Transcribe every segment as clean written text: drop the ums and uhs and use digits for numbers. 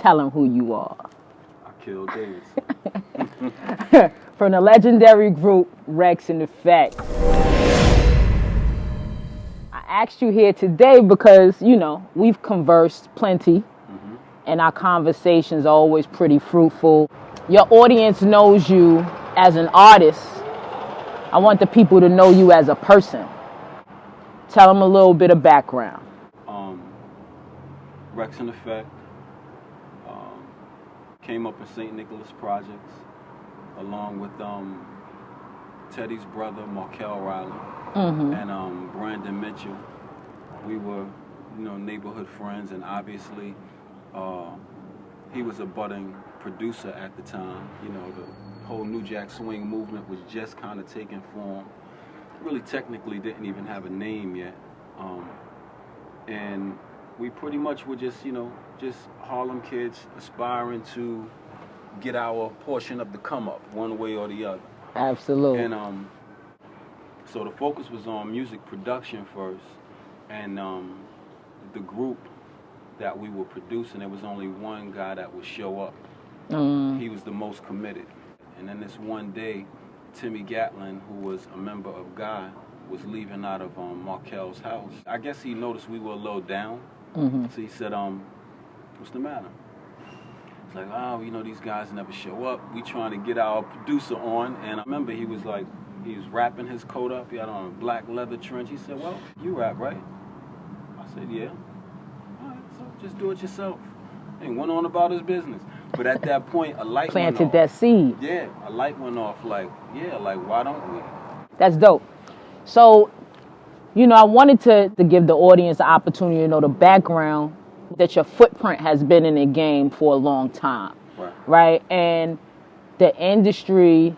tell them who you are. Aqil Davidson. From the legendary group Wreckx-n-Effect. I asked you here today because, you know, we've conversed plenty, and our conversations are always pretty fruitful. Your audience knows you as an artist. I want the people to know you as a person. Tell them a little bit of background. Wreckx-n-Effect came up in St. Nicholas Projects along with Teddy's brother, Markel Riley, and Brandon Mitchell. We were, you know, neighborhood friends, and obviously he was a budding producer at the time. You know, the whole New Jack Swing movement was just kind of taking form. Really technically didn't even have a name yet. And we pretty much were just, you know, just Harlem kids aspiring to get our portion of the come up one way or the other. Absolutely. And so the focus was on music production first, and the group that we were producing, there was only one guy that would show up. He was the most committed. And then this one day, Timmy Gatlin, who was a member of Guy, was leaving out of Markel's house. I guess he noticed we were a little down. So he said, what's the matter? It's like, oh, you know, these guys never show up. We trying to get our producer on. And I remember he was like, he was wrapping his coat up. He had on a black leather trench. He said, well, you rap, right? I said, yeah. All right, so just do it yourself. And went on about his business. But at that point, a light went off. Planted that seed. Yeah, a light went off like, yeah, like, why don't we? That's dope. So, you know, I wanted to give the audience the opportunity to know the background that your footprint has been in the game for a long time, right? And the industry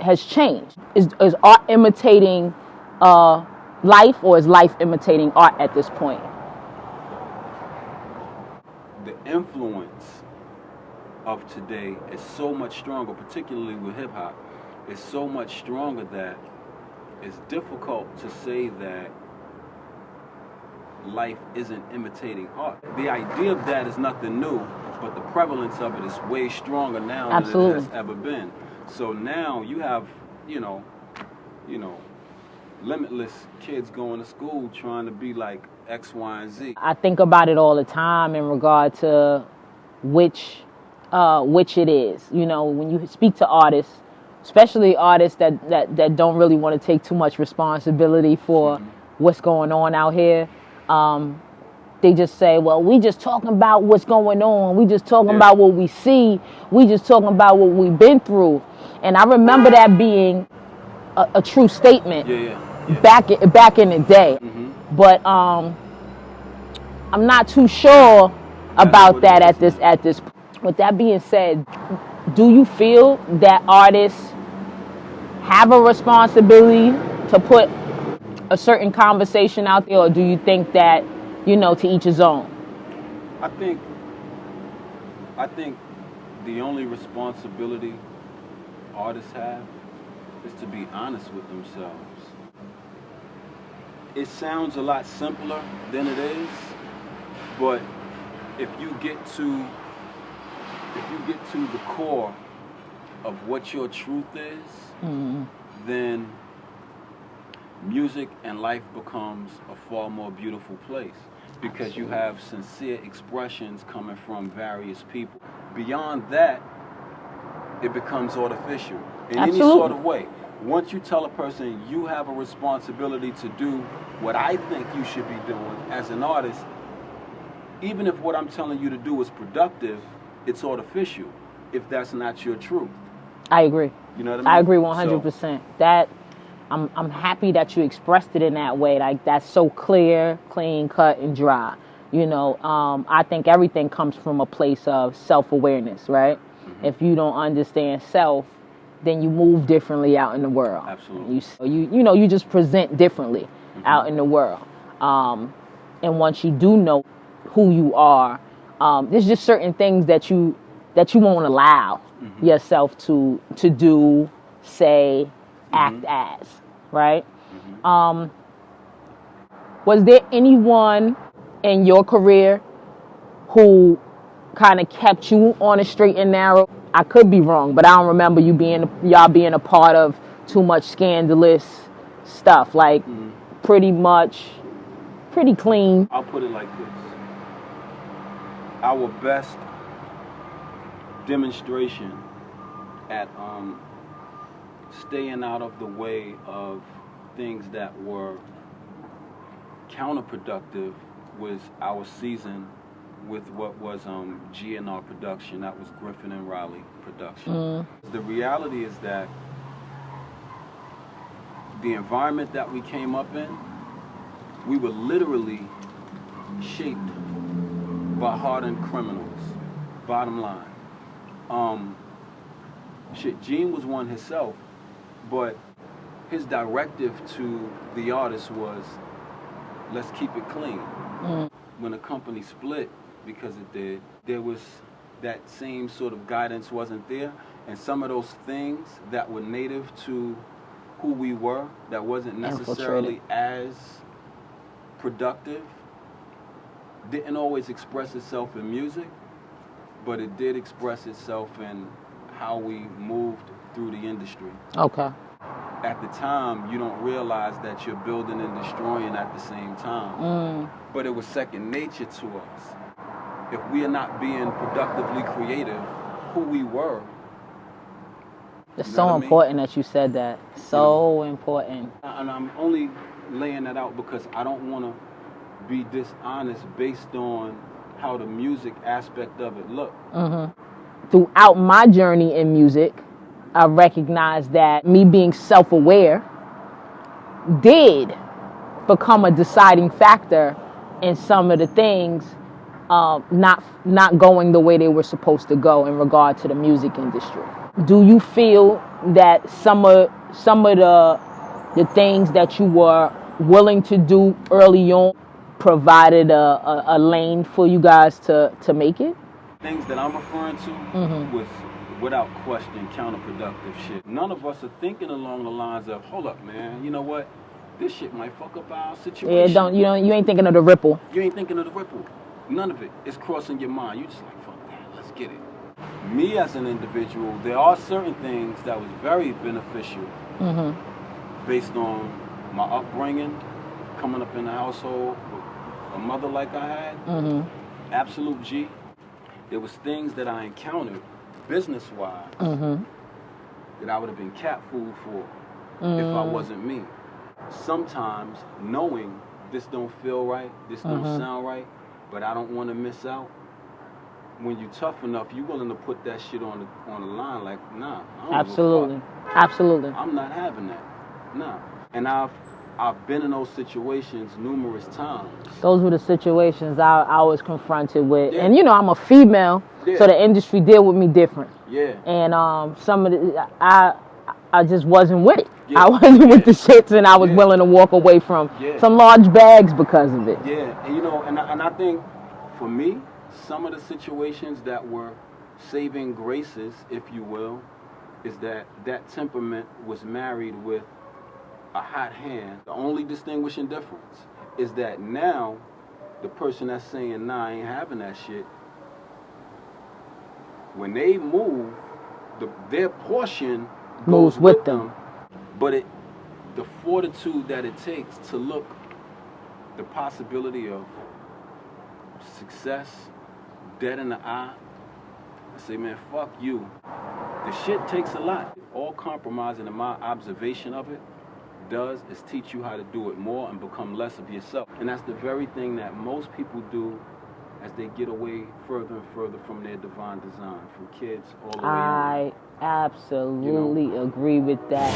has changed. Is art imitating life, or is life imitating art at this point? The influence of today is so much stronger, particularly with hip hop. It's so much stronger that it's difficult to say that life isn't imitating art. The idea of that is nothing new, but the prevalence of it is way stronger now than it has ever been. So now you have, you know, limitless kids going to school trying to be like X, Y, and Z. I think about it all the time in regard to which it is. You know, when you speak to artists, especially artists that don't really want to take too much responsibility for what's going on out here, they just say, well, we just talking about what's going on. We just talking about what we see. We just talking about what we've been through. And I remember that being a true statement back in the day. But I'm not too sure about that at this. With that being said, do you feel that artists have a responsibility to put a certain conversation out there, or do you think that, you know, to each his own? I think the only responsibility artists have is to be honest with themselves. It sounds a lot simpler than it is, but if you get to the core of what your truth is, then music and life becomes a far more beautiful place, because you have sincere expressions coming from various people. Beyond that, it becomes artificial in any sort of way. Once you tell a person you have a responsibility to do what I think you should be doing as an artist, even if what I'm telling you to do is productive, it's artificial if that's not your truth. I agree. You know what I mean? I agree 100%. That I'm happy that you expressed it in that way. Like, that's so clear, clean, cut, and dry. You know, I think everything comes from a place of self-awareness, right? If you don't understand self, then you move differently out in the world. Absolutely. You just present differently out in the world. And once you do know who you are, there's just certain things that you won't allow yourself to do, say, act as, right? Was there anyone in your career who kind of kept you on a straight and narrow? I could be wrong, but I don't remember y'all being a part of too much scandalous stuff. Like, pretty clean. I'll put it like this. Our best demonstration at staying out of the way of things that were counterproductive was our season with what was GNR production. That was Griffin and Riley production. The reality is that the environment that we came up in, we were literally shaped by hardened criminals. Bottom line. Gene was one himself, but his directive to the artist was, let's keep it clean. When the company split, because it did, there was that same sort of guidance wasn't there, and some of those things that were native to who we were, that wasn't necessarily as productive, didn't always express itself in music, but it did express itself in how we moved through the industry. Okay. At the time, you don't realize that you're building and destroying at the same time. But it was second nature to us. If we are not being productively creative, who we were. It's so important that you said that. So important. And I'm only laying that out because I don't want to be dishonest based on how the music aspect of it looked. Throughout my journey in music, I recognized that me being self-aware did become a deciding factor in some of the things not going the way they were supposed to go in regard to the music industry. Do you feel that some of the things that you were willing to do early on provided a lane for you guys to make it? Things that I'm referring to was, without question, counterproductive shit. None of us are thinking along the lines of, hold up, man, you know what? This shit might fuck up our situation. Yeah, you ain't thinking of the ripple. You ain't thinking of the ripple. None of it is crossing your mind. You just like, fuck that, let's get it. Me as an individual, there are certain things that was very beneficial based on my upbringing, coming up in a household with a mother like I had, absolute G. There was things that I encountered business-wise that I would have been cat food for if I wasn't me. Sometimes knowing this don't feel right, this don't sound right, but I don't want to miss out. When you're tough enough, you're willing to put that shit on the line. Like, nah, I don't Absolutely, give a fuck. absolutely. I'm not having that. Nah. And I've been in those situations numerous times. Those were the situations I was confronted with. Yeah. And, I'm a female, so the industry deal with me different. Yeah. And some of the, I just wasn't with it. Yeah. I wasn't with the shits, and I was willing to walk away from some large bags because of it. Yeah, and and I think, for me, some of the situations that were saving graces, if you will, is that temperament was married with a hot hand. The only distinguishing difference is that now the person that's saying, nah, I ain't having that shit, when they move, their portion goes with them. But the fortitude that it takes to look the possibility of success dead in the eye and say, man, fuck you. The shit takes a lot. All compromising, in my observation of it, does is teach you how to do it more and become less of yourself. And that's the very thing that most people do as they get away further and further from their divine design, from kids all the way on. I absolutely agree with that.